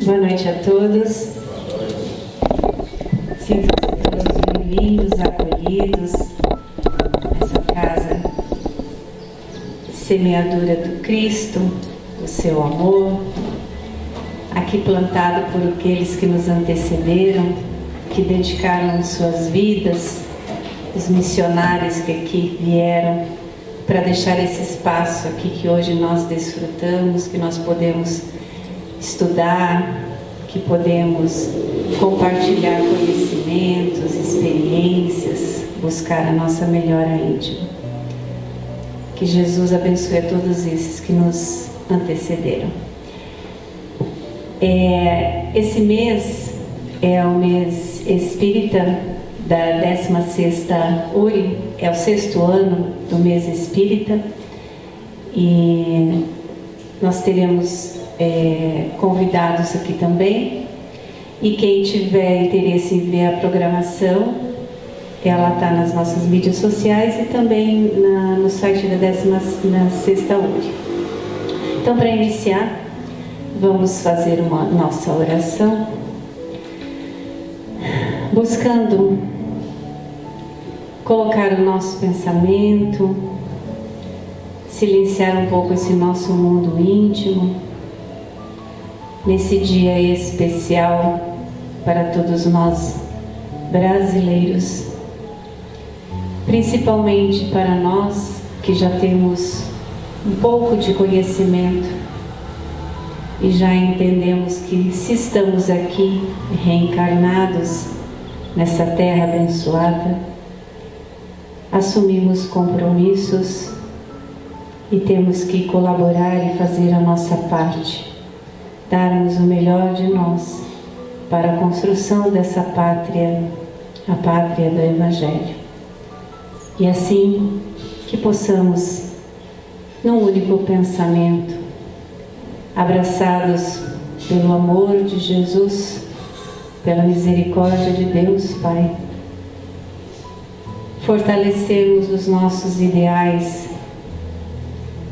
Boa noite a todos. Sintam-se todos bem-vindos, acolhidos nessa casa, semeadura do Cristo, o seu amor, aqui plantado por aqueles que nos antecederam, que dedicaram suas vidas, os missionários que aqui vieram para deixar esse espaço aqui que hoje nós desfrutamos, que nós podemos estudar, que podemos compartilhar conhecimentos, experiências, buscar a nossa melhora íntima. Que Jesus abençoe a todos esses que nos antecederam. Esse mês é o mês espírita da 16ª URI, é o 6º ano do mês espírita, e nós teremos convidados aqui também, e quem tiver interesse em ver a programação, ela está nas nossas mídias sociais e também no site da 16ª URI. Então, para iniciar, vamos fazer uma nossa oração, buscando colocar o nosso pensamento, silenciar um pouco esse nosso mundo íntimo, nesse dia especial para todos nós brasileiros, principalmente para nós que já temos um pouco de conhecimento e já entendemos que, se estamos aqui reencarnados nessa terra abençoada, assumimos compromissos e temos que colaborar e fazer a nossa parte, darmos o melhor de nós para a construção dessa pátria, a pátria do Evangelho. E assim que possamos, num único pensamento, abraçados pelo amor de Jesus, pela misericórdia de Deus Pai, fortalecermos os nossos ideais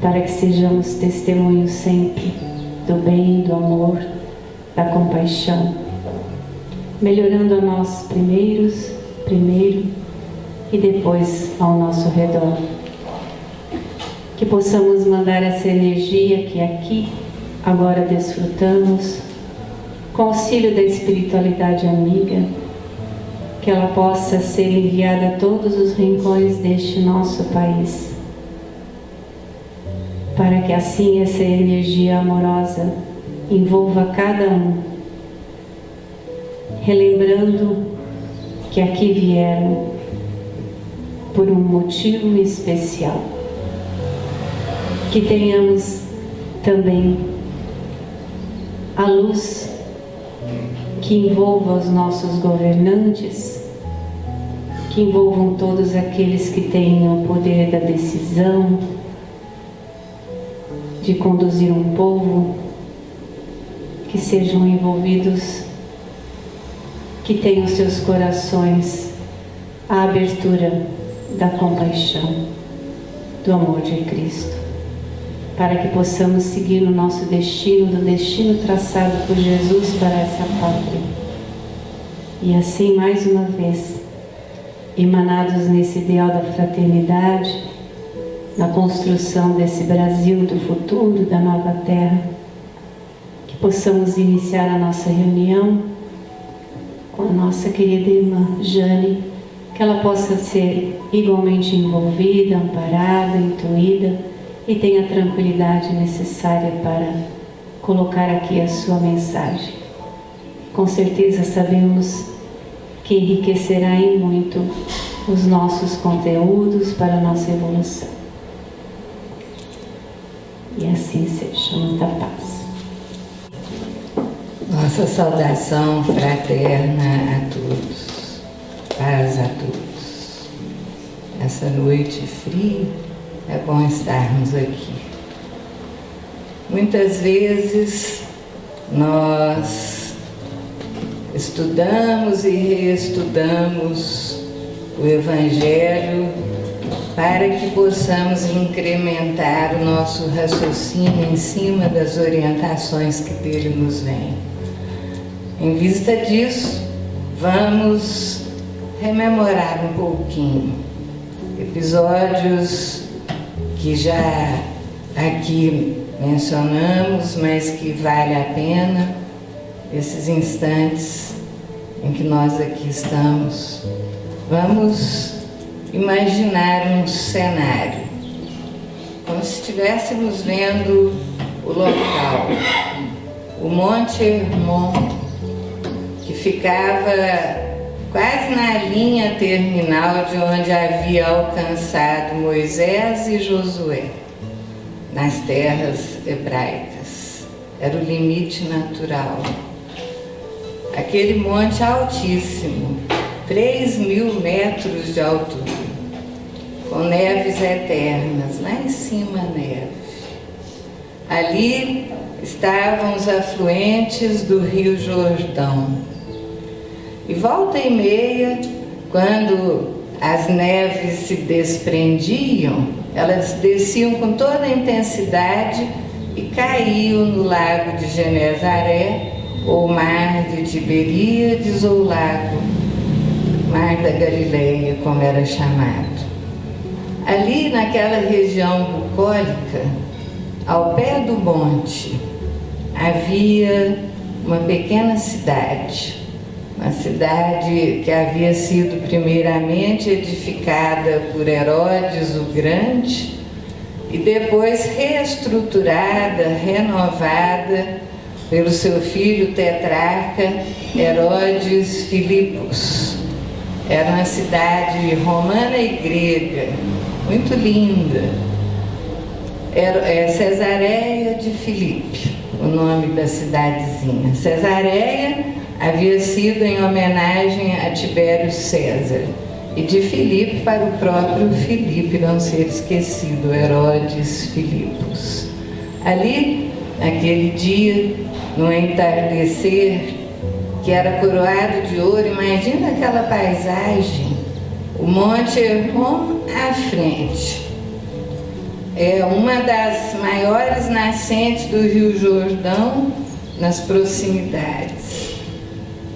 para que sejamos testemunhos sempre do bem, do amor, da compaixão, melhorando a nós primeiro e depois ao nosso redor. Que possamos mandar essa energia que aqui agora desfrutamos, com auxílio da espiritualidade amiga, que ela possa ser enviada a todos os rincões deste nosso país, para que assim essa energia amorosa envolva cada um, relembrando que aqui vieram por um motivo especial. Que tenhamos também a luz que envolva os nossos governantes, que envolvam todos aqueles que têm o poder da decisão, de conduzir um povo, que sejam envolvidos, que tenham seus corações a abertura da compaixão, do amor de Cristo, para que possamos seguir o nosso destino, do destino traçado por Jesus para essa pátria. E assim, mais uma vez, emanados nesse ideal da fraternidade, na construção desse Brasil do futuro, da nova terra, que possamos iniciar a nossa reunião com a nossa querida irmã Jane, que ela possa ser igualmente envolvida, amparada, intuída, e tenha a tranquilidade necessária para colocar aqui a sua mensagem. Com certeza sabemos que enriquecerá em muito os nossos conteúdos para a nossa evolução. E assim seja. Muita paz. Nossa saudação fraterna a todos. Paz a todos. Essa noite fria, é bom estarmos aqui. Muitas vezes nós estudamos e reestudamos o Evangelho para que possamos incrementar o nosso raciocínio em cima das orientações que dele nos vêm. Em vista disso, vamos rememorar um pouquinho episódios que já aqui mencionamos, mas que vale a pena esses instantes em que nós aqui estamos. Vamos imaginar um cenário, como se estivéssemos vendo o local, o Monte Hermon, que ficava quase na linha terminal de onde havia alcançado Moisés e Josué, nas terras hebraicas. Era o limite natural. Aquele monte altíssimo, 3.000 metros de altura, com neves eternas, lá em cima neve. Ali estavam os afluentes do Rio Jordão. E volta e meia, quando as neves se desprendiam, elas desciam com toda a intensidade e caíam no lago de Genezaré, ou mar de Tiberíades, ou lago, mar da Galileia, como era chamado. Ali naquela região bucólica, ao pé do monte, havia uma pequena cidade, uma cidade que havia sido primeiramente edificada por Herodes o Grande e depois reestruturada, renovada pelo seu filho tetrarca Herodes Filipos. Era uma cidade romana e grega, muito linda. Cesareia de Filipe, o nome da cidadezinha. Cesareia havia sido em homenagem a Tibério César, e de Filipe para o próprio Filipe não ser esquecido, Herodes Filipos. Ali, naquele dia, no entardecer, que era coroado de ouro, imagina aquela paisagem, o Monte Hermon à frente. É uma das maiores nascentes do Rio Jordão nas proximidades.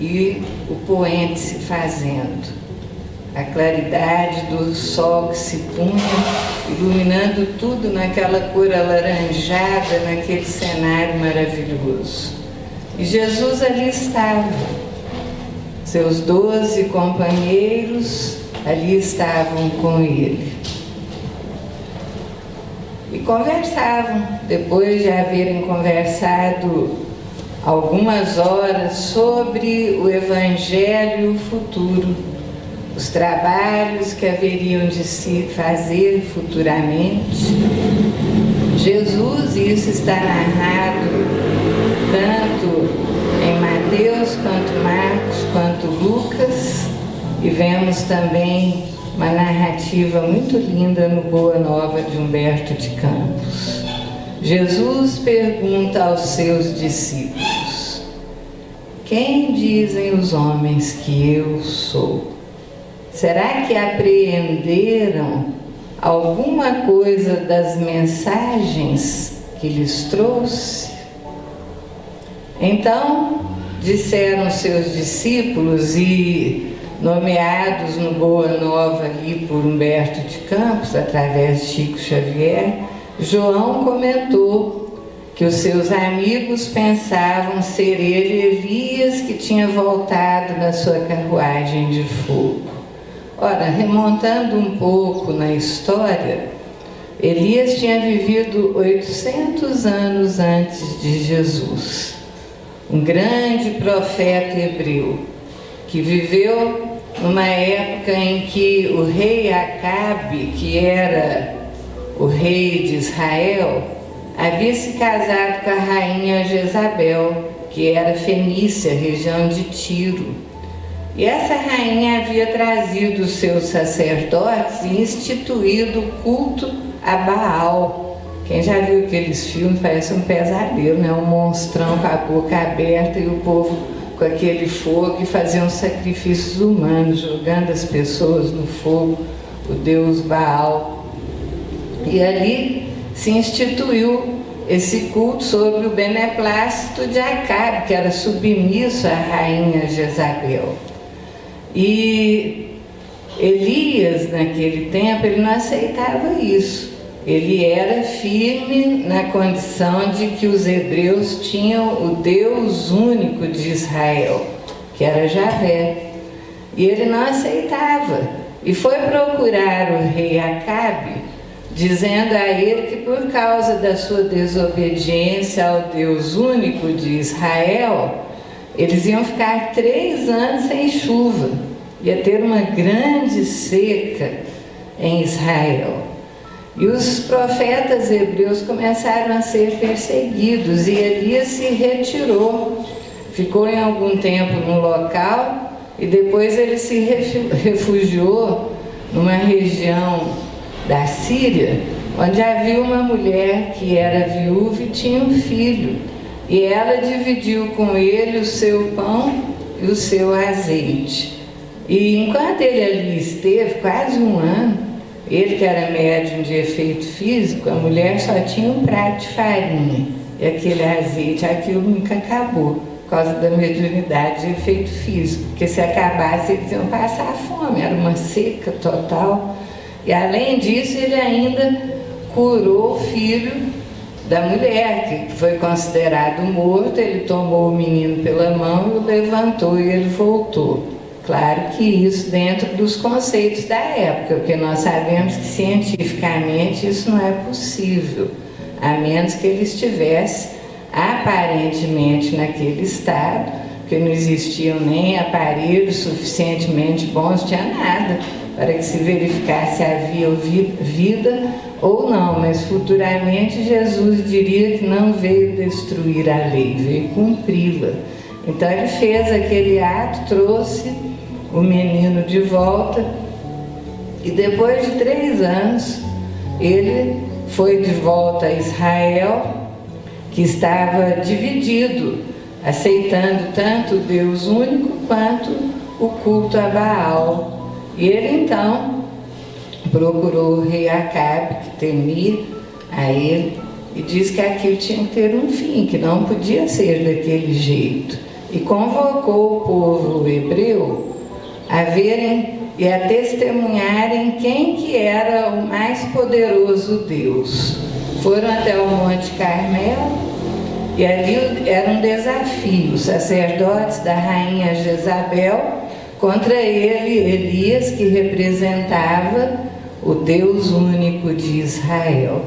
E o poente se fazendo, a claridade do sol que se punha, iluminando tudo naquela cor alaranjada, naquele cenário maravilhoso. E Jesus ali estava, seus 12 companheiros ali estavam com ele. E conversavam, depois de haverem conversado algumas horas sobre o Evangelho futuro, os trabalhos que haveriam de se fazer futuramente. Jesus, e isso está narrado tanto em Mateus, quanto Marcos, quanto Lucas, e vemos também uma narrativa muito linda no Boa Nova de Humberto de Campos. Jesus pergunta aos seus discípulos: quem dizem os homens que eu sou? Será que apreenderam alguma coisa das mensagens que lhes trouxe? Então, disseram seus discípulos, e nomeados no Boa Nova ali por Humberto de Campos, através de Chico Xavier, João comentou que os seus amigos pensavam ser ele Elias, que tinha voltado na sua carruagem de fogo. Ora, remontando um pouco na história, Elias tinha vivido 800 anos antes de Jesus. Um grande profeta hebreu, que viveu numa época em que o rei Acabe, que era o rei de Israel, havia se casado com a rainha Jezabel, que era fenícia, região de Tiro. E essa rainha havia trazido os seus sacerdotes e instituído o culto a Baal. Quem já viu aqueles filmes, parece um pesadelo, né? Um monstrão com a boca aberta e o povo com aquele fogo, e faziam sacrifícios humanos, jogando as pessoas no fogo, o deus Baal. E ali se instituiu esse culto sobre o beneplácito de Acabe, que era submisso à rainha Jezabel. E Elias, naquele tempo, ele não aceitava isso. Ele era firme na condição de que os hebreus tinham o Deus único de Israel, que era Javé. E ele não aceitava. E foi procurar o rei Acabe, dizendo a ele que por causa da sua desobediência ao Deus único de Israel, eles iam ficar 3 anos sem chuva. Ia ter uma grande seca em Israel. E os profetas hebreus começaram a ser perseguidos, e Elias se retirou, ficou em algum tempo no local, e depois ele se refugiou numa região da Síria, onde havia uma mulher que era viúva e tinha um filho, e ela dividiu com ele o seu pão e o seu azeite. E enquanto ele ali esteve, quase 1 ano, ele que era médium de efeito físico, a mulher só tinha um prato de farinha, e aquele azeite, aquilo nunca acabou, por causa da mediunidade de efeito físico, porque se acabasse eles iam passar fome, era uma seca total. E além disso, ele ainda curou o filho da mulher, que foi considerado morto. Ele tomou o menino pela mão e o levantou, e ele voltou. Claro que isso dentro dos conceitos da época, porque nós sabemos que cientificamente isso não é possível, a menos que ele estivesse aparentemente naquele estado, porque não existiam nem aparelhos suficientemente bons, não tinha nada para que se verificasse se havia vida ou não, mas futuramente Jesus diria que não veio destruir a lei, veio cumpri-la. Então ele fez aquele ato, trouxe o menino de volta, e depois de 3 anos ele foi de volta a Israel, que estava dividido, aceitando tanto o Deus único quanto o culto a Baal. E ele então procurou o rei Acabe, que temia a ele, e disse que aquilo tinha que ter um fim, que não podia ser daquele jeito. E convocou o povo hebreu a verem e a testemunharem quem que era o mais poderoso Deus. Foram até o Monte Carmelo, e ali era um desafio, os sacerdotes da rainha Jezabel contra ele, Elias, que representava o Deus único de Israel.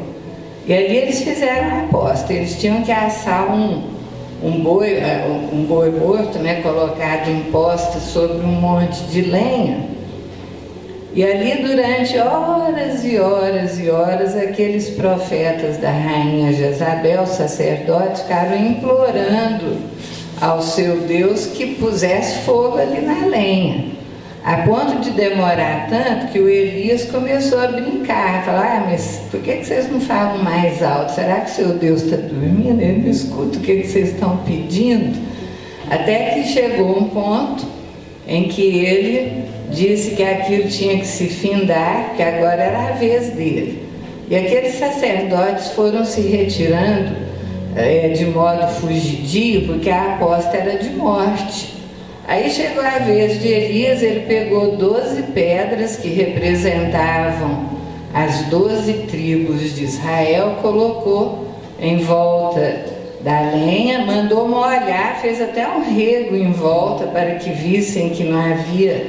E ali eles fizeram uma aposta, eles tinham que assar um boi morto, né, colocado em posta sobre um monte de lenha. E ali durante horas e horas e horas, aqueles profetas da rainha Jezabel, sacerdotes, ficaram implorando ao seu Deus que pusesse fogo ali na lenha, a ponto de demorar tanto que o Elias começou a brincar, a falar: mas por que vocês não falam mais alto? Será que o seu Deus está dormindo? Ele não escuta o que vocês estão pedindo? Até que chegou um ponto em que ele disse que aquilo tinha que se findar, que agora era a vez dele. E aqueles sacerdotes foram se retirando de modo fugidio, porque a aposta era de morte. Aí chegou a vez de Elias, ele pegou 12 pedras que representavam as 12 tribos de Israel, colocou em volta da lenha, mandou molhar, fez até um rego em volta para que vissem que não havia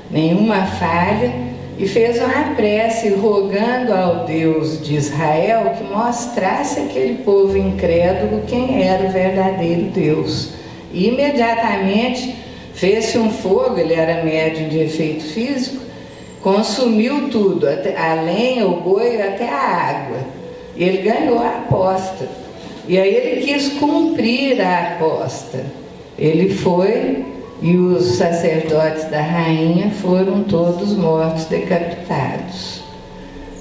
nenhuma falha, e fez uma prece rogando ao Deus de Israel que mostrasse àquele povo incrédulo quem era o verdadeiro Deus. E imediatamente fez-se um fogo, ele era médium de efeito físico, consumiu tudo, a lenha, o boi, até a água. E ele ganhou a aposta. E aí ele quis cumprir a aposta. Ele foi, e os sacerdotes da rainha foram todos mortos, decapitados.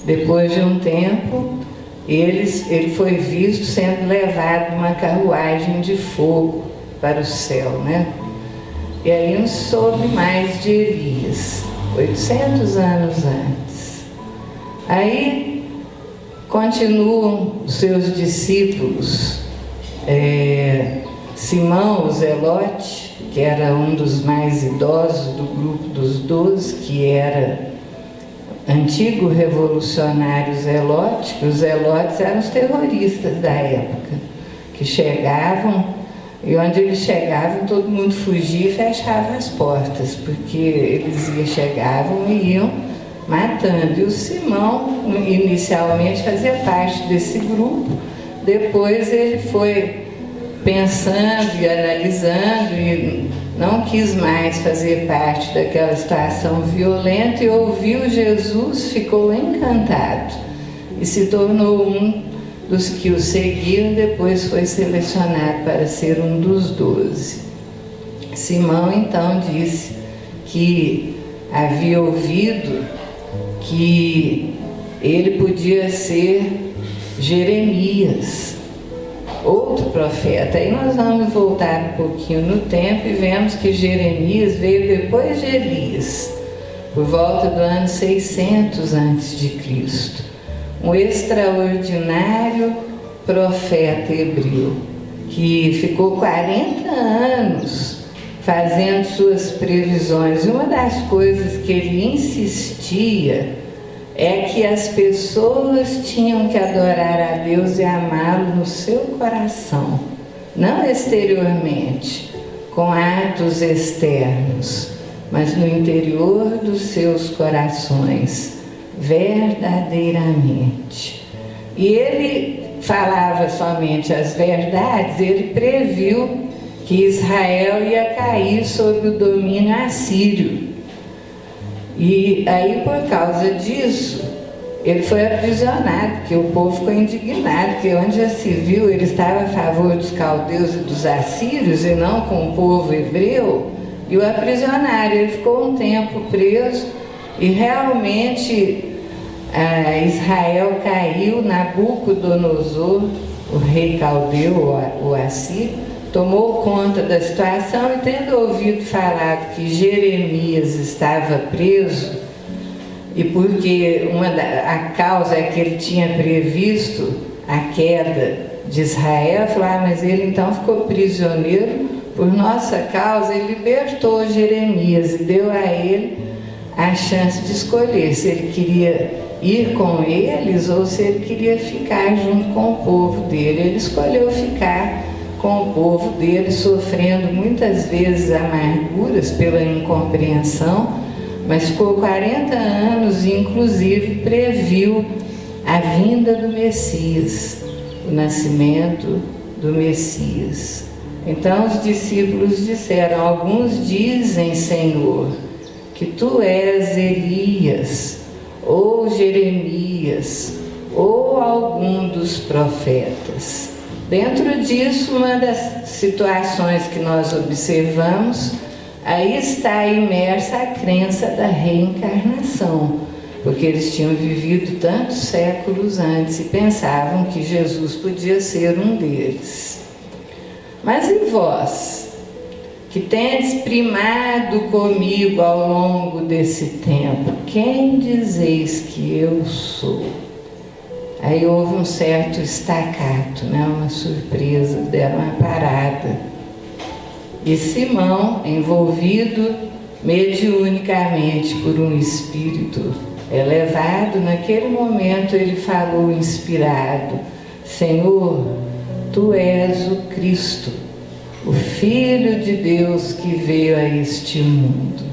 Depois de um tempo, ele foi visto sendo levado numa carruagem de fogo para o céu, né? E aí não soube mais de Elias, 800 anos antes. Aí continuam os seus discípulos, Simão, o Zelote, que era um dos mais idosos do grupo dos 12, que era antigo revolucionário zelote, que os zelotes eram os terroristas da época, que chegavam, e onde eles chegavam todo mundo fugia e fechava as portas, porque eles chegavam e iam matando. E o Simão inicialmente fazia parte desse grupo, depois ele foi pensando e analisando e não quis mais fazer parte daquela situação violenta e ouviu Jesus, ficou encantado e se tornou um dos que o seguiam, depois foi selecionado para ser um dos 12. Simão então disse que havia ouvido que ele podia ser Jeremias, outro profeta. Aí nós vamos voltar um pouquinho no tempo e vemos que Jeremias veio depois de Elias, por volta do ano 600 a.C., um extraordinário profeta hebreu, que ficou 40 anos fazendo suas previsões. E uma das coisas que ele insistia é que as pessoas tinham que adorar a Deus e amá-lo no seu coração, não exteriormente, com atos externos, mas no interior dos seus corações, verdadeiramente. E ele falava somente as verdades, ele previu que Israel ia cair sob o domínio assírio. E aí, por causa disso, ele foi aprisionado, porque o povo ficou indignado, porque onde já se viu, ele estava a favor dos caldeus e dos assírios e não com o povo hebreu, e o aprisionaram. Ele ficou um tempo preso e realmente Israel caiu. Nabucodonosor, o rei caldeu, o assírio, tomou conta da situação e, tendo ouvido falar que Jeremias estava preso, e porque a causa é que ele tinha previsto a queda de Israel, falou: mas ele então ficou prisioneiro por nossa causa, e libertou Jeremias e deu a ele a chance de escolher se ele queria ir com eles ou se ele queria ficar junto com o povo dele. Ele escolheu ficar com o povo dele, sofrendo muitas vezes amarguras pela incompreensão, mas ficou 40 anos e inclusive previu a vinda do Messias, o nascimento do Messias. Então os discípulos disseram: alguns dizem, Senhor, que tu és Elias, ou Jeremias, ou algum dos profetas. Dentro disso, uma das situações que nós observamos, aí está imersa a crença da reencarnação, porque eles tinham vivido tantos séculos antes e pensavam que Jesus podia ser um deles. Mas e vós, que tendes primado comigo ao longo desse tempo, quem dizeis que eu sou? Aí houve um certo estacato, uma surpresa, deram uma parada. E Simão, envolvido mediunicamente por um espírito elevado, naquele momento ele falou inspirado: Senhor, tu és o Cristo, o Filho de Deus que veio a este mundo.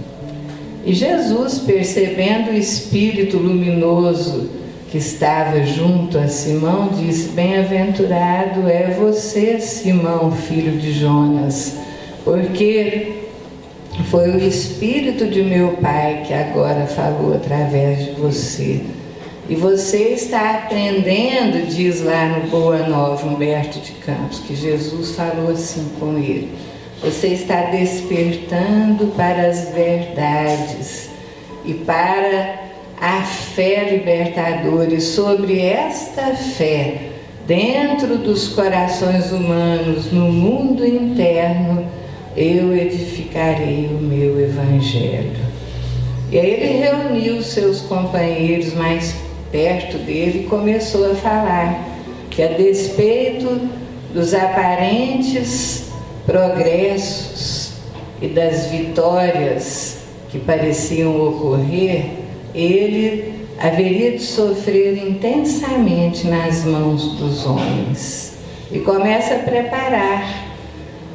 E Jesus, percebendo o espírito luminoso que estava junto a Simão, disse: bem-aventurado é você, Simão, filho de Jonas, porque foi o Espírito de meu Pai que agora falou através de você. E você está aprendendo, diz lá no Boa Nova, Humberto de Campos, que Jesus falou assim com ele: você está despertando para as verdades e para a fé libertadora, e sobre esta fé, dentro dos corações humanos, no mundo interno, eu edificarei o meu Evangelho. E aí ele reuniu seus companheiros mais perto dele e começou a falar que, a despeito dos aparentes progressos e das vitórias que pareciam ocorrer, ele haveria de sofrer intensamente nas mãos dos homens. E começa a preparar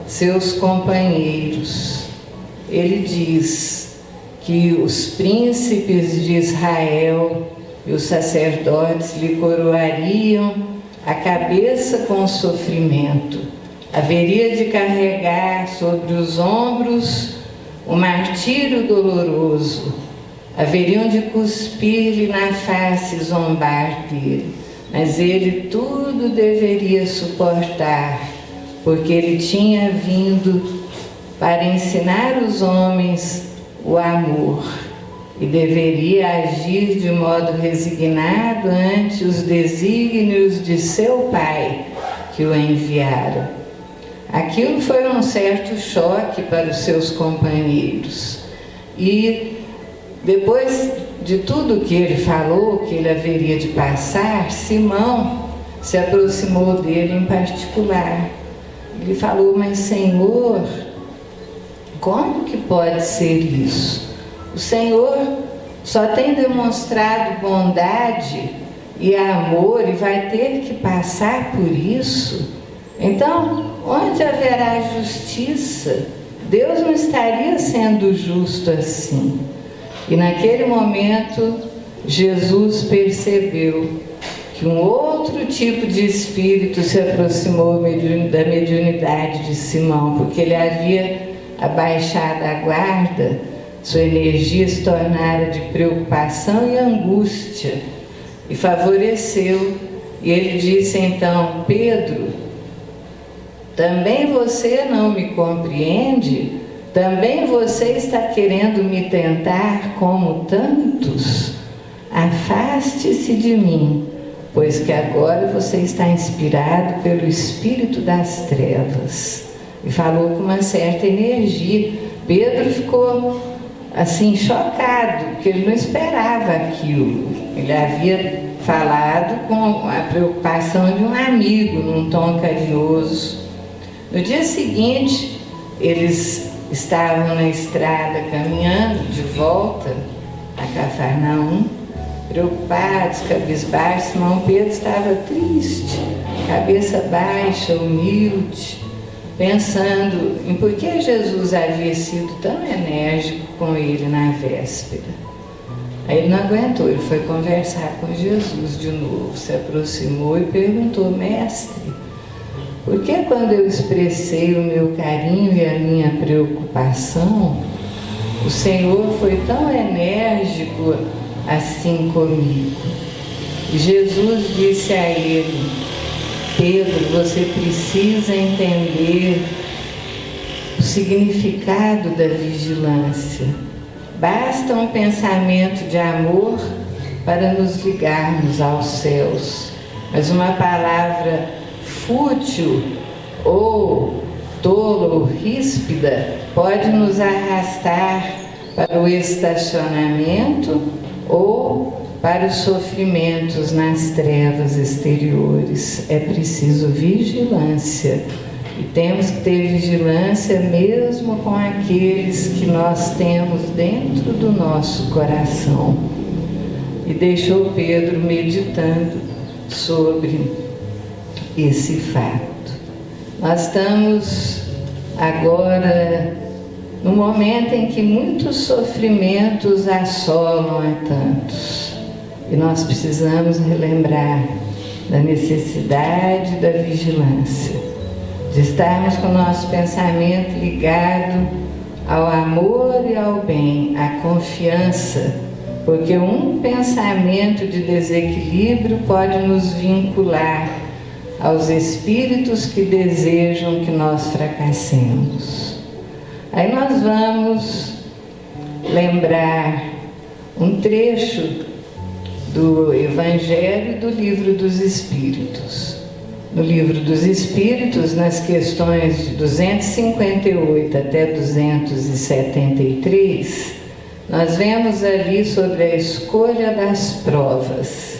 seus companheiros. Ele diz que os príncipes de Israel e os sacerdotes lhe coroariam a cabeça com sofrimento. Haveria de carregar sobre os ombros o martírio doloroso. Haveriam de cuspir-lhe na face e zombar dele. Mas ele tudo deveria suportar, porque ele tinha vindo para ensinar os homens o amor e deveria agir de modo resignado ante os desígnios de seu Pai que o enviara. Aquilo foi um certo choque para os seus companheiros. E depois de tudo que ele falou, que ele haveria de passar, Simão se aproximou dele em particular. Ele falou: mas Senhor, como que pode ser isso? O Senhor só tem demonstrado bondade e amor e vai ter que passar por isso? Então, onde haverá justiça? Deus não estaria sendo justo assim. E naquele momento, Jesus percebeu que um outro tipo de espírito se aproximou da mediunidade de Simão, porque ele havia abaixado a guarda, sua energia se tornara de preocupação e angústia, e favoreceu. E ele disse então: Pedro, também você não me compreende? Também você está querendo me tentar como tantos? Afaste-se de mim, pois que agora você está inspirado pelo espírito das trevas. E falou com uma certa energia. Pedro ficou assim chocado, porque ele não esperava aquilo. Ele havia falado com a preocupação de um amigo, num tom carinhoso. No dia seguinte, eles estavam na estrada caminhando de volta a Cafarnaum, preocupados, cabisbaixos. Simão Pedro estava triste, cabeça baixa, humilde, pensando em por que Jesus havia sido tão enérgico com ele na véspera. Aí ele não aguentou, ele foi conversar com Jesus de novo, se aproximou e perguntou: mestre, por que quando eu expressei o meu carinho e a minha preocupação, o Senhor foi tão enérgico assim comigo? E Jesus disse a ele: Pedro, você precisa entender o significado da vigilância. Basta um pensamento de amor para nos ligarmos aos céus, mas uma palavra fútil ou tola ou ríspida pode nos arrastar para o estacionamento ou para os sofrimentos nas trevas exteriores. É preciso vigilância. E temos que ter vigilância mesmo com aqueles que nós temos dentro do nosso coração. E deixou Pedro meditando sobre esse fato. Nós estamos agora no momento em que muitos sofrimentos assolam a tantos. E nós precisamos relembrar da necessidade da vigilância, de estarmos com o nosso pensamento ligado ao amor e ao bem, à confiança, porque um pensamento de desequilíbrio pode nos vincular aos espíritos que desejam que nós fracassemos. Aí nós vamos lembrar um trecho do Evangelho e do Livro dos Espíritos. No Livro dos Espíritos, nas questões de 258 até 273, nós vemos ali sobre a escolha das provas.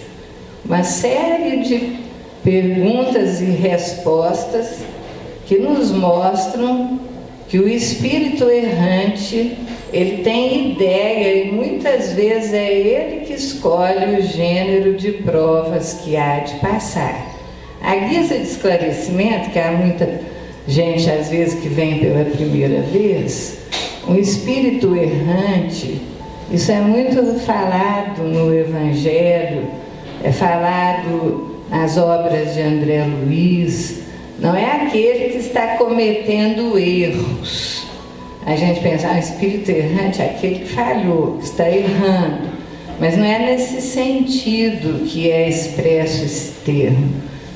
uma série de perguntas e respostas que nos mostram que o espírito errante, ele tem ideia e muitas vezes é ele que escolhe o gênero de provas que há de passar. A guisa de esclarecimento, que há muita gente às vezes que vem pela primeira vez, um espírito errante, isso é muito falado no Evangelho, é falado nas obras de André Luiz. Não é aquele que está cometendo erros. A gente pensa, o espírito errante é aquele que falhou, que está errando. Mas não é nesse sentido que é expresso esse termo.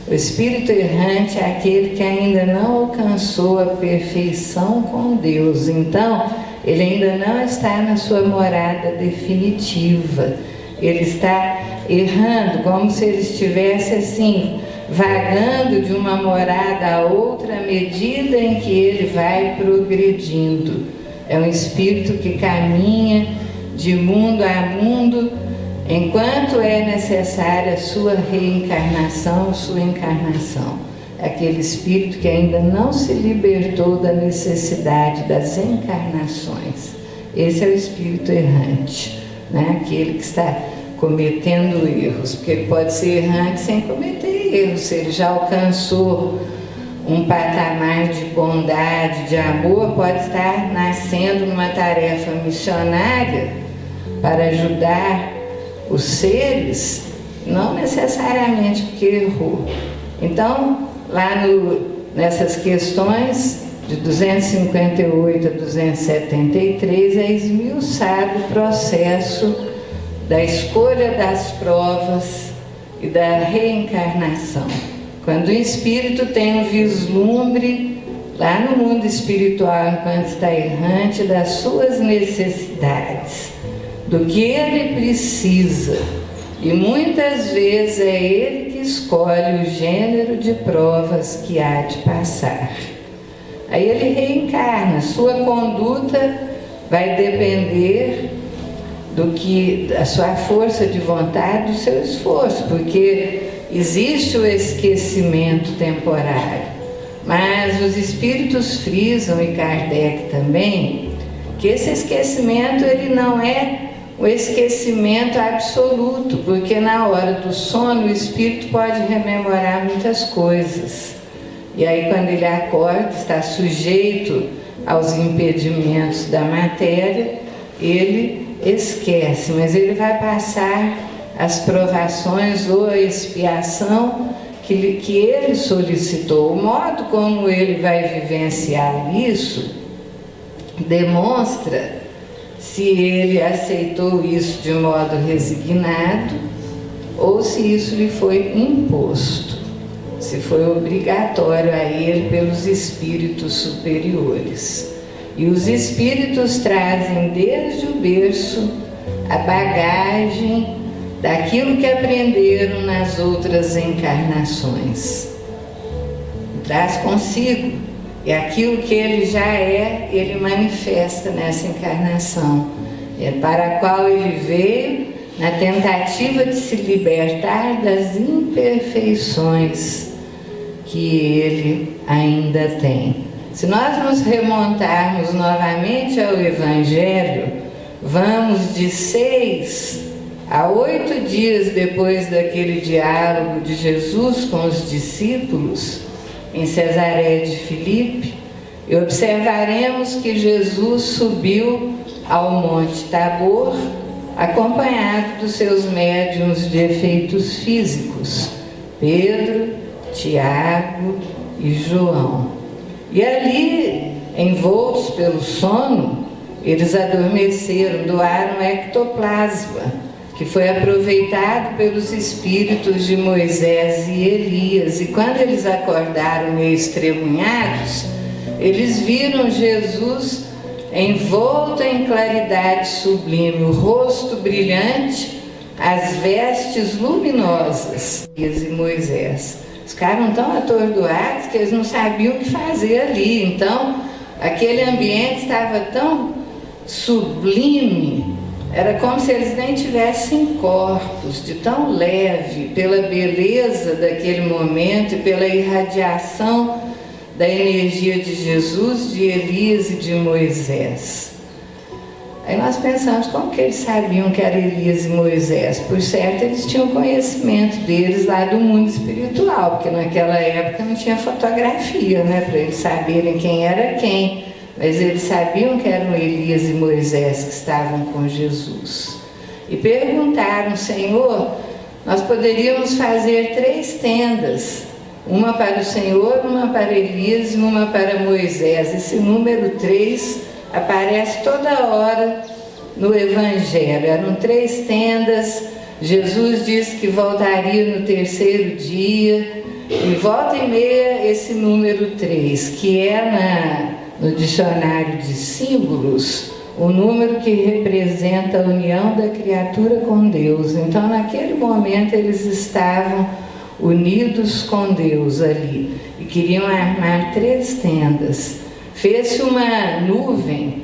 O espírito errante é aquele que ainda não alcançou a perfeição com Deus. Então, ele ainda não está na sua morada definitiva. Ele está errando, como se ele estivesse assim, vagando de uma morada a outra à medida em que ele vai progredindo. É um espírito que caminha de mundo a mundo, enquanto é necessária a sua reencarnação, sua encarnação. Aquele espírito que ainda não se libertou da necessidade das encarnações. Esse é o espírito errante, né? Aquele que está cometendo erros, porque ele pode ser errante sem cometer erros. Se ele já alcançou um patamar de bondade, de amor, pode estar nascendo numa tarefa missionária para ajudar os seres, não necessariamente porque errou. Então, lá nessas questões de 258 a 273 é esmiuçado o processo da escolha das provas e da reencarnação. Quando o espírito tem um vislumbre lá no mundo espiritual, enquanto está errante, das suas necessidades, do que ele precisa, e muitas vezes é ele que escolhe o gênero de provas que há de passar. Aí ele reencarna, sua conduta vai depender da sua força de vontade, do seu esforço, porque existe o esquecimento temporário. Mas os espíritos frisam, e Kardec também, que esse esquecimento ele não é o esquecimento absoluto, porque na hora do sono o espírito pode rememorar muitas coisas. E aí quando ele acorda, está sujeito aos impedimentos da matéria, ele esquece, mas ele vai passar as provações ou a expiação que ele solicitou. O modo como ele vai vivenciar isso demonstra se ele aceitou isso de modo resignado ou se isso lhe foi imposto, se foi obrigatório a ele pelos espíritos superiores. E os espíritos trazem desde o berço a bagagem daquilo que aprenderam nas outras encarnações. Traz consigo, e aquilo que ele já é, ele manifesta nessa encarnação, para a qual ele veio na tentativa de se libertar das imperfeições que ele ainda tem. Se nós nos remontarmos novamente ao Evangelho, vamos de 6 a 8 dias depois daquele diálogo de Jesus com os discípulos em Cesareia de Filipe, e observaremos que Jesus subiu ao Monte Tabor acompanhado dos seus médiuns de efeitos físicos, Pedro, Tiago e João. E ali, envoltos pelo sono, eles adormeceram, doaram ectoplasma, que foi aproveitado pelos espíritos de Moisés e Elias. E quando eles acordaram meio estremunhados, eles viram Jesus envolto em claridade sublime, o rosto brilhante, as vestes luminosas. Elias e Moisés ficaram tão atordoados que eles não sabiam o que fazer ali. Então, aquele ambiente estava tão sublime, Era como se eles nem tivessem corpos, de tão leve, pela beleza daquele momento e pela irradiação da energia de Jesus, de Elias e de Moisés. Aí nós pensamos, como que eles sabiam que era Elias e Moisés? Por certo, eles tinham conhecimento deles lá do mundo espiritual, porque naquela época não tinha fotografia, né, para eles saberem quem era quem. Mas eles sabiam que eram Elias e Moisés que estavam com Jesus. E perguntaram, Senhor, nós poderíamos fazer 3 tendas, uma para o Senhor, uma para Elias e uma para Moisés. Esse número 3 aparece toda hora no Evangelho. Eram 3 tendas, Jesus disse que voltaria no 3º dia, e volta e meia esse número 3, que é no dicionário de símbolos, o número que representa a união da criatura com Deus. Então, naquele momento, eles estavam unidos com Deus ali e queriam armar 3 tendas. Fez-se uma nuvem,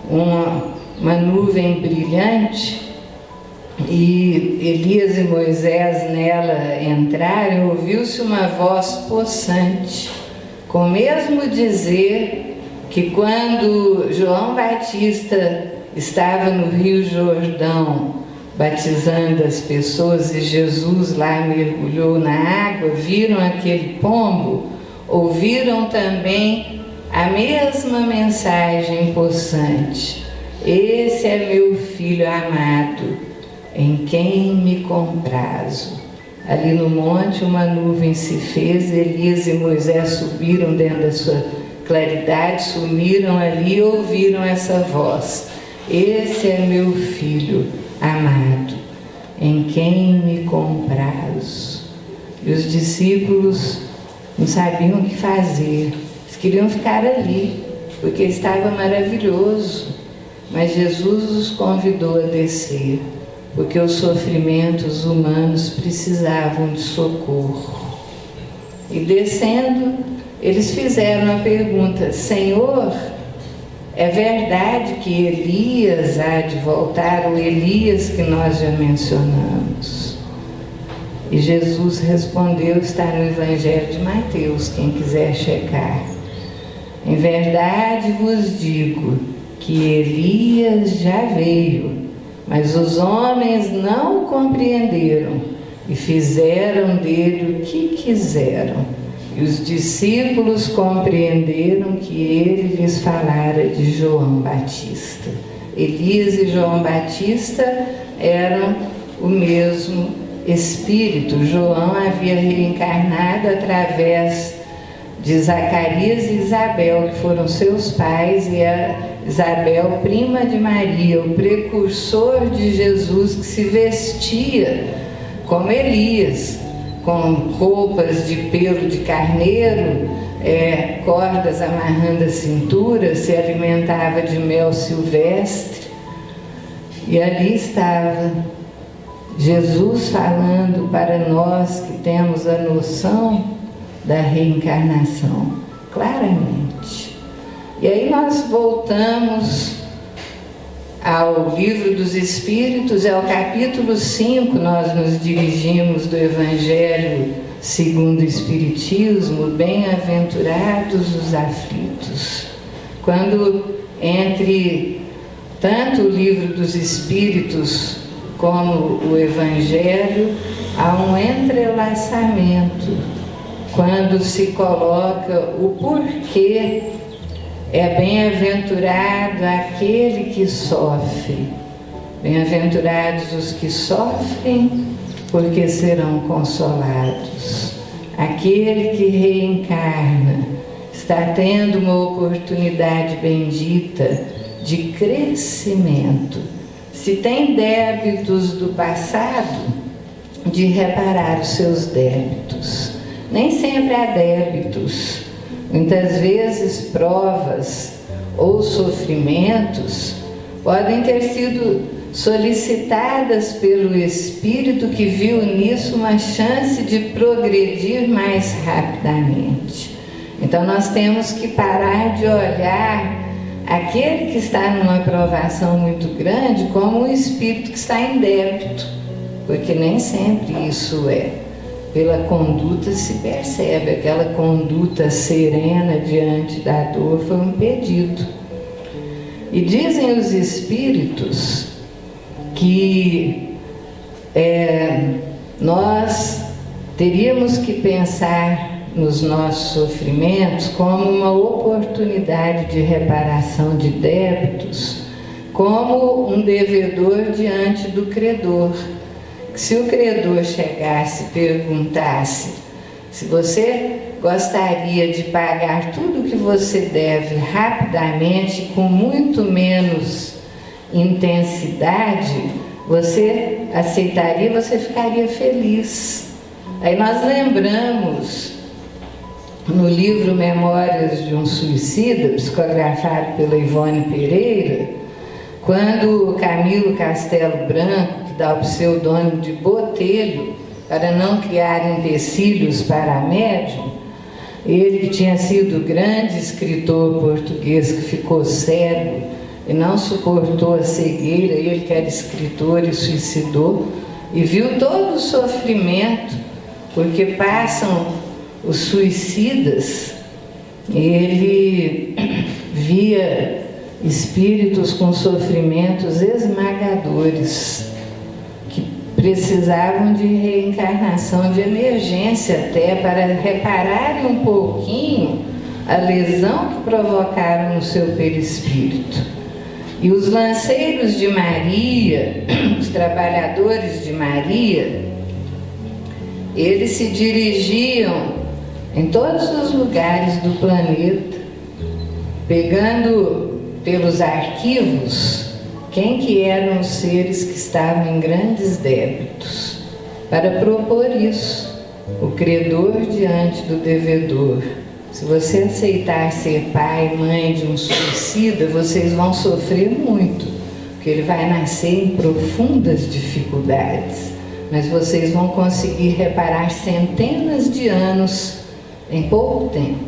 uma nuvem brilhante, e Elias e Moisés nela entraram, ouviu-se uma voz possante, com o mesmo dizer que quando João Batista estava no Rio Jordão batizando as pessoas e Jesus lá mergulhou na água, viram aquele pombo, ouviram também a mesma mensagem possante: esse é meu filho amado, em quem me comprazo. Ali no monte uma nuvem se fez, Elias e Moisés subiram dentro da sua claridade, sumiram ali e ouviram essa voz: esse é meu filho amado, em quem me comprazo. E os discípulos não sabiam o que fazer, eles queriam ficar ali, porque estava maravilhoso, mas Jesus os convidou a descer, porque os sofrimentos humanos precisavam de socorro. E descendo, eles fizeram a pergunta: Senhor, é verdade que Elias há de voltar, o Elias que nós já mencionamos? E Jesus respondeu, está no Evangelho de Mateus, quem quiser checar: em verdade vos digo que Elias já veio, mas os homens não o compreenderam e fizeram dele o que quiseram. E os discípulos compreenderam que ele lhes falara de João Batista. Elias e João Batista eram o mesmo Espírito. João havia reencarnado através de Zacarias e Isabel, que foram seus pais, e a Isabel, prima de Maria, o precursor de Jesus, que se vestia como Elias, com roupas de pelo de carneiro, cordas amarrando a cintura, se alimentava de mel silvestre. E ali estava Jesus falando para nós que temos a noção da reencarnação, claramente. E aí nós voltamos ao Livro dos Espíritos, é o capítulo 5, nós nos dirigimos do Evangelho segundo o Espiritismo: bem-aventurados os aflitos. Quando entre tanto o Livro dos Espíritos como o Evangelho, há um entrelaçamento, quando se coloca o porquê é bem-aventurado aquele que sofre. Bem-aventurados os que sofrem, porque serão consolados. Aquele que reencarna está tendo uma oportunidade bendita de crescimento. Se tem débitos do passado, de reparar os seus débitos. Nem sempre há débitos. Muitas vezes provas ou sofrimentos podem ter sido solicitadas pelo Espírito, que viu nisso uma chance de progredir mais rapidamente. Então nós temos que parar de olhar aquele que está numa provação muito grande como um espírito que está em débito, porque nem sempre isso é. Pela conduta se percebe, aquela conduta serena diante da dor foi um pedido. E dizem os espíritos que nós teríamos que pensar nos nossos sofrimentos como uma oportunidade de reparação de débitos, como um devedor diante do credor. Se o credor chegasse e perguntasse se você gostaria de pagar tudo o que você deve rapidamente, com muito menos intensidade, você aceitaria, você ficaria feliz. Aí nós lembramos no livro Memórias de um Suicida, psicografado pela Ivone Pereira, quando Camilo Castelo Branco, que dá o pseudônimo de Botelho, para não criar empecilhos para a médium, ele que tinha sido grande escritor português que ficou cego e não suportou a cegueira, ele que era escritor e suicidou, e viu todo o sofrimento, porque passam os suicidas, ele via espíritos com sofrimentos esmagadores, que precisavam de reencarnação de emergência até para repararem um pouquinho a lesão que provocaram no seu perispírito. E os lanceiros de Maria, os trabalhadores de Maria, eles se dirigiam em todos os lugares do planeta, pegando pelos arquivos quem que eram os seres que estavam em grandes débitos, para propor isso, o credor diante do devedor. Se você aceitar ser pai e mãe de um suicida, vocês vão sofrer muito, porque ele vai nascer em profundas dificuldades, mas vocês vão conseguir reparar centenas de anos em pouco tempo.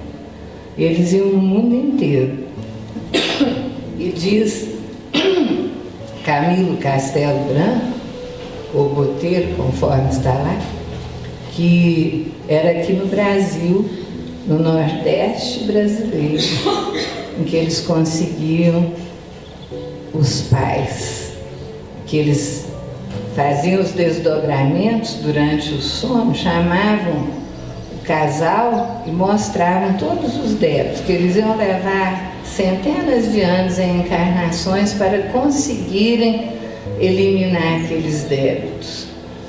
Eles iam no mundo inteiro. E diz Camilo Castelo Branco, ou Botelho, conforme está lá, que era aqui no Brasil, no Nordeste brasileiro, em que eles conseguiam os pais, que eles faziam os desdobramentos durante o sono, chamavam o casal e mostravam todos os débitos, que eles iam levar centenas de anos em encarnações para conseguirem eliminar aqueles débitos,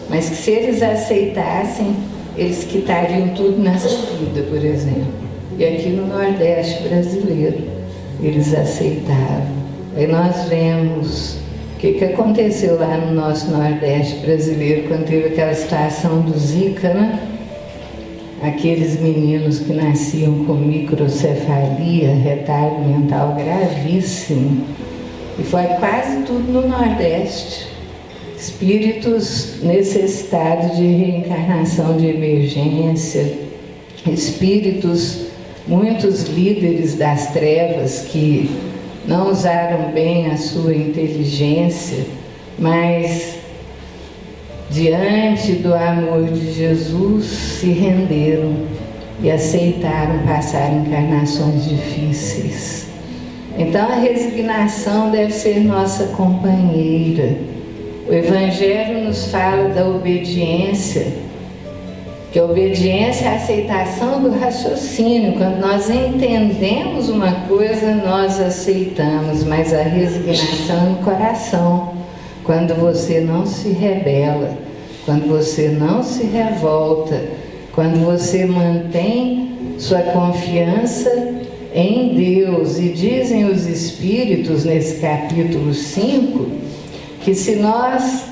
mas que se eles aceitassem, eles quitariam tudo nessa vida, por exemplo. E aqui no Nordeste brasileiro, eles aceitavam. Aí nós vemos o que aconteceu lá no nosso Nordeste brasileiro, quando teve aquela situação do Zika, né? Aqueles meninos que nasciam com microcefalia, retardo mental gravíssimo. E foi quase tudo no Nordeste. Espíritos necessitados de reencarnação de emergência, espíritos, muitos líderes das trevas que não usaram bem a sua inteligência, mas diante do amor de Jesus se renderam e aceitaram passar encarnações difíceis. Então a resignação deve ser nossa companheira. O Evangelho nos fala da obediência, que a obediência é a aceitação do raciocínio. Quando nós entendemos uma coisa, nós aceitamos, mas a resignação é no coração. Quando você não se rebela, quando você não se revolta, quando você mantém sua confiança em Deus. E dizem os Espíritos, nesse capítulo 5, que se nós,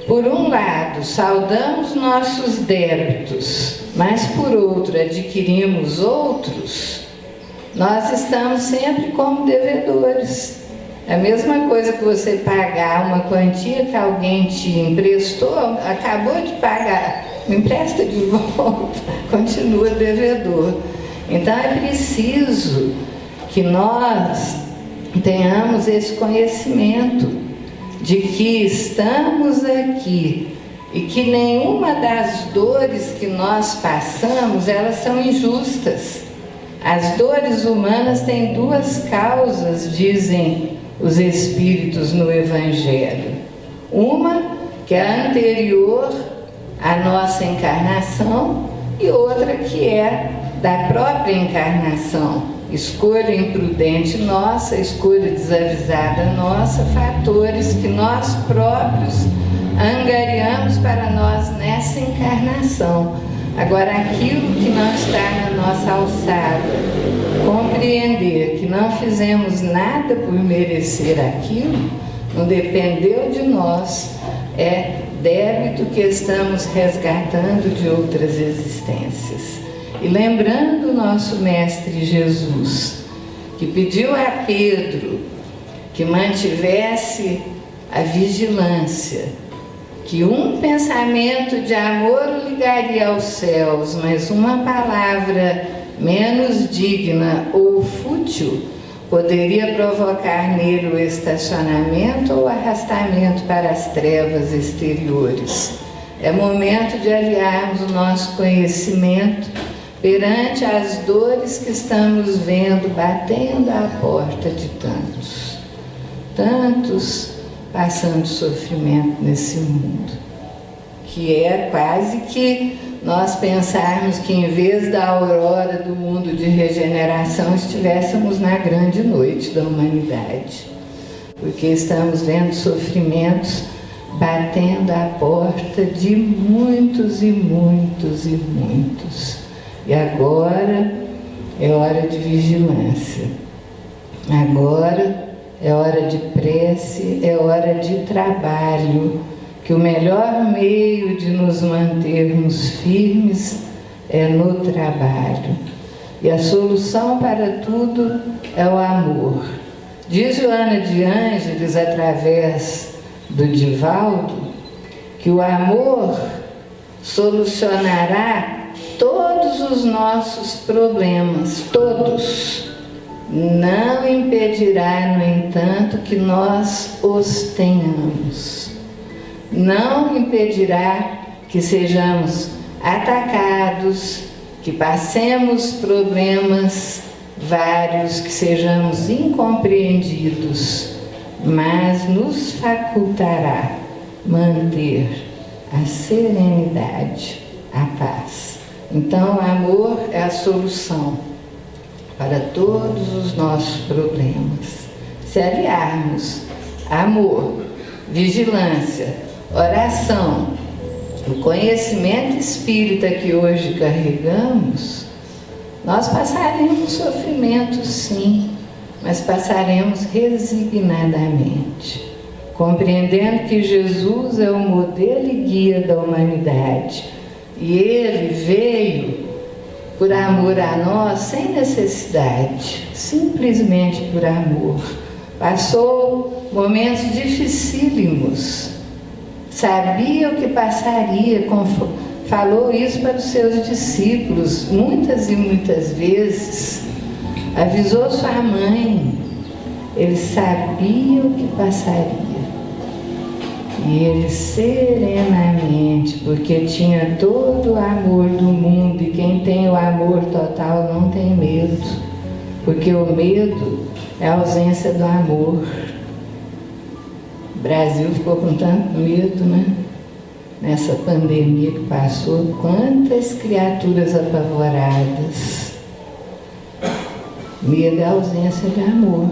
por um lado, saldamos nossos débitos, mas por outro, adquirimos outros, nós estamos sempre como devedores. É a mesma coisa que você pagar uma quantia que alguém te emprestou, acabou de pagar, me empresta de volta, continua devedor. Então é preciso que nós tenhamos esse conhecimento de que estamos aqui e que nenhuma das dores que nós passamos, elas são injustas. As dores humanas têm duas causas, dizem os Espíritos no Evangelho. Uma que é anterior à nossa encarnação e outra que é da própria encarnação. Escolha imprudente nossa, escolha desavisada nossa, fatores que nós próprios angariamos para nós nessa encarnação. Agora, aquilo que não está na nossa alçada, compreender que não fizemos nada por merecer aquilo, não dependeu de nós, é débito que estamos resgatando de outras existências. E lembrando o nosso Mestre Jesus, que pediu a Pedro que mantivesse a vigilância, que um pensamento de amor o ligaria aos céus, mas uma palavra menos digna ou fútil poderia provocar nele o estacionamento ou arrastamento para as trevas exteriores. É momento de aliarmos o nosso conhecimento perante as dores que estamos vendo batendo à porta de tantos passando sofrimento nesse mundo, que é quase que nós pensarmos que em vez da aurora do mundo de regeneração estivéssemos na grande noite da humanidade, porque estamos vendo sofrimentos batendo à porta de muitos e muitos e muitos. E agora é hora de vigilância, agora é hora de prece, é hora de trabalho, que o melhor meio de nos mantermos firmes é no trabalho. E a solução para tudo é o amor. Diz Joana de Ângeles, através do Divaldo, que o amor solucionará todos os nossos problemas, todos. Não impedirá, no entanto, que nós os tenhamos. Não impedirá que sejamos atacados, que passemos problemas vários, que sejamos incompreendidos, mas nos facultará manter a serenidade, a paz. Então, o amor é a solução para todos os nossos problemas. Se aliarmos amor, vigilância, oração, o conhecimento espírita que hoje carregamos, nós passaremos sofrimento, sim, mas passaremos resignadamente, compreendendo que Jesus é o modelo e guia da humanidade, e Ele veio por amor a nós, sem necessidade, simplesmente por amor. Passou momentos dificílimos, sabia o que passaria, falou isso para os seus discípulos muitas e muitas vezes, avisou sua mãe, ele sabia o que passaria. E ele serenamente, porque tinha todo o amor do mundo, e quem tem o amor total não tem medo, porque o medo é a ausência do amor. O Brasil ficou com tanto medo, né? Nessa pandemia que passou, quantas criaturas apavoradas. Medo é a ausência de amor.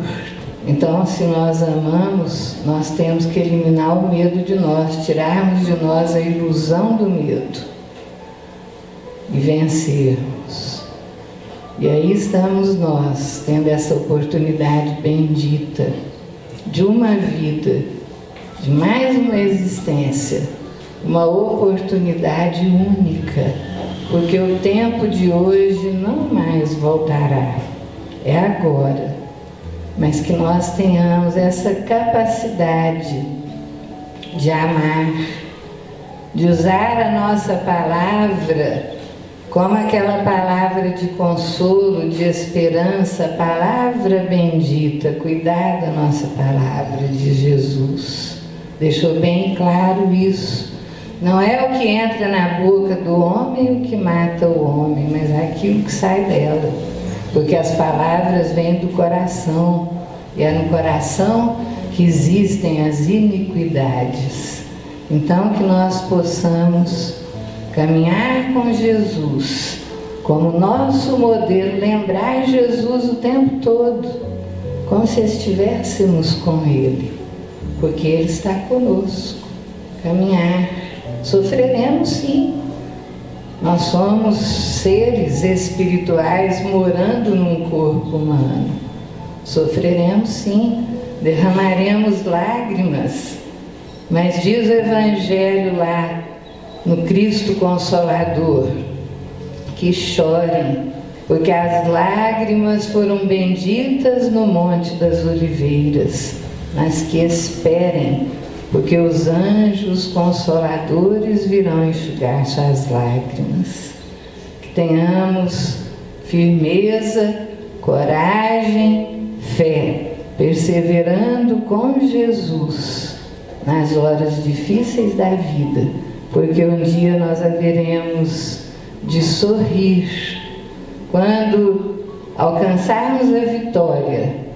Então, se nós amamos, nós temos que eliminar o medo de nós, tirarmos de nós a ilusão do medo e vencermos. E aí estamos nós, tendo essa oportunidade bendita de uma vida, de mais uma existência, uma oportunidade única, porque o tempo de hoje não mais voltará, é agora. Mas que nós tenhamos essa capacidade de amar, de usar a nossa palavra como aquela palavra de consolo, de esperança, palavra bendita, cuidar da nossa palavra de Jesus. Deixou bem claro isso. Não é o que entra na boca do homem o que mata o homem, mas é aquilo que sai dela. Porque as palavras vêm do coração, e é no coração que existem as iniquidades. Então, que nós possamos caminhar com Jesus como nosso modelo, lembrar Jesus o tempo todo, como se estivéssemos com Ele, porque Ele está conosco. Caminhar. Sofreremos sim. Nós somos seres espirituais morando num corpo humano. Sofreremos sim, derramaremos lágrimas, mas diz o Evangelho lá no Cristo Consolador que chorem, porque as lágrimas foram benditas no Monte das Oliveiras, mas que esperem, porque os anjos consoladores virão enxugar suas lágrimas. Que tenhamos firmeza, coragem, fé, perseverando com Jesus nas horas difíceis da vida, porque um dia nós haveremos de sorrir quando alcançarmos a vitória.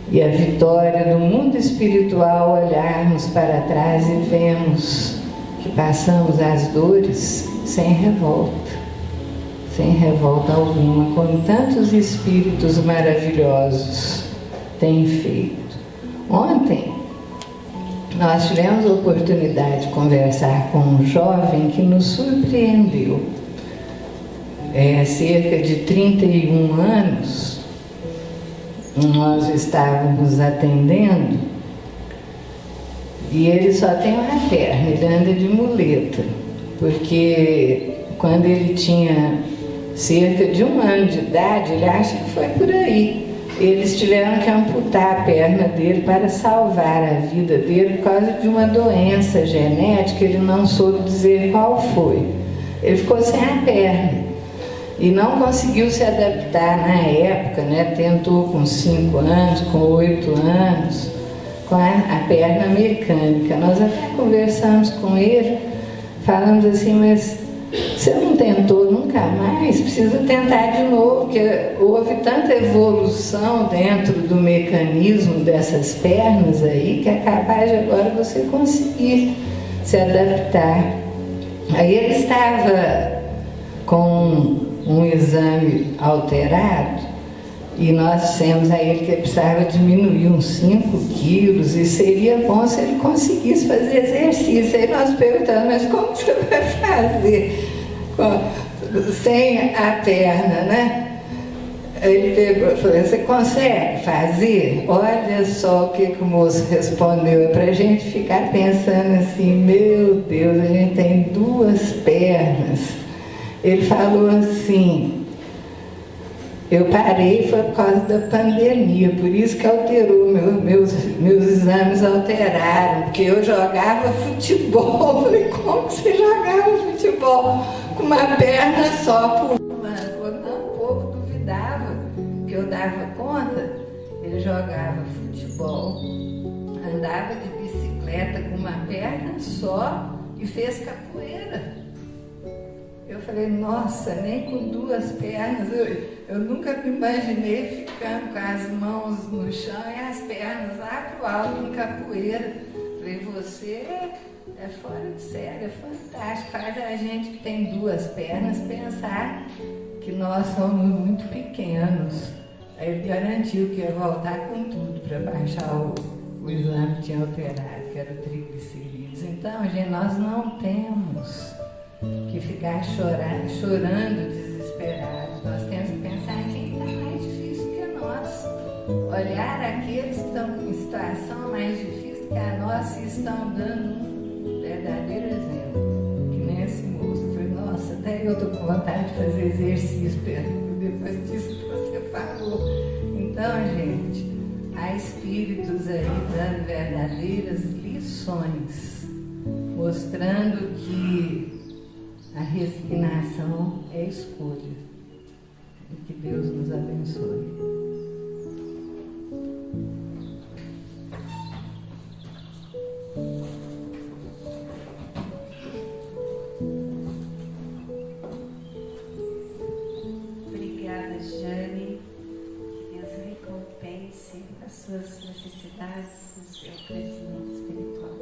E a vitória do mundo espiritual, olharmos para trás e vemos que passamos as dores sem revolta alguma, como tantos espíritos maravilhosos têm feito. Ontem nós tivemos a oportunidade de conversar com um jovem que nos surpreendeu. Cerca de 31 anos, nós estávamos atendendo e ele só tem uma perna, ele anda de muleta, porque quando ele tinha cerca de 1 ano de idade, ele acha que foi por aí, eles tiveram que amputar a perna dele para salvar a vida dele por causa de uma doença genética, ele não soube dizer qual foi. Ele ficou sem a perna e não conseguiu se adaptar na época, né? Tentou com 5 anos, com 8 anos, com a perna mecânica. Nós até conversamos com ele, falamos assim, mas você não tentou nunca mais? Precisa tentar de novo, porque houve tanta evolução dentro do mecanismo dessas pernas aí, que é capaz de agora você conseguir se adaptar. Aí ele estava com um exame alterado e nós dissemos a ele que ele precisava diminuir uns 5 quilos e seria bom se ele conseguisse fazer exercício. Aí nós perguntamos, mas como você vai fazer sem a perna, né? Ele pegou e falou, você consegue fazer? Olha só o que o moço respondeu, é para a gente ficar pensando assim, meu Deus, a gente tem 2 pernas. Ele falou assim, eu parei foi por causa da pandemia, por isso que alterou, meus exames alteraram, porque eu jogava futebol. Eu falei, como você jogava futebol com uma perna só por uma? O povo duvidava que eu dava conta. Ele jogava futebol, andava de bicicleta com uma perna só e fez capoeira. Eu falei, nossa, nem com 2 pernas, eu nunca me imaginei ficando com as mãos no chão e as pernas lá pro alto em capoeira. Falei, você é fora de série, é fantástico, faz a gente que tem 2 pernas pensar que nós somos muito pequenos. Aí ele garantiu que ia voltar com tudo para baixar o exame que tinha alterado, que era o triglicerídeos. Então, gente, nós não temos que ficar chorando desesperados. Nós temos que pensar em quem está mais difícil que nós. Olhar aqueles que estão em situação mais difícil que a nossa e estão dando um verdadeiro exemplo. Que nem esse moço. Eu falei, nossa, até eu estou com vontade de fazer exercício depois disso que você falou. Então, gente, há espíritos aí dando verdadeiras lições, mostrando que A resignação é escolha. E que Deus nos abençoe. Obrigada, Jane. Que Deus recompense as suas necessidades, o seu crescimento espiritual.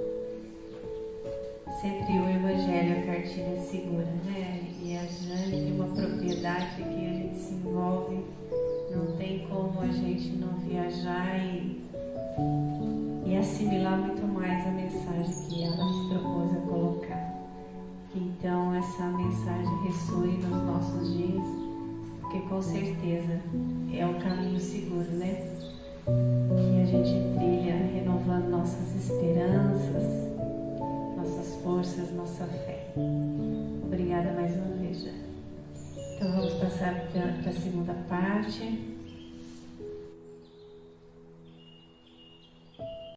Sempre o Evangelho, a cartilha segura, né? E a Jane tem uma propriedade que a gente se envolve, não tem como a gente não viajar e assimilar muito mais a mensagem que ela se propôs a colocar. Então essa mensagem ressoe nos nossos dias, porque com certeza é o caminho seguro, né? Que a gente trilha renovando nossas esperanças, nossas forças, nossa fé. Obrigada mais uma vez, Jane. Então vamos passar para a segunda parte.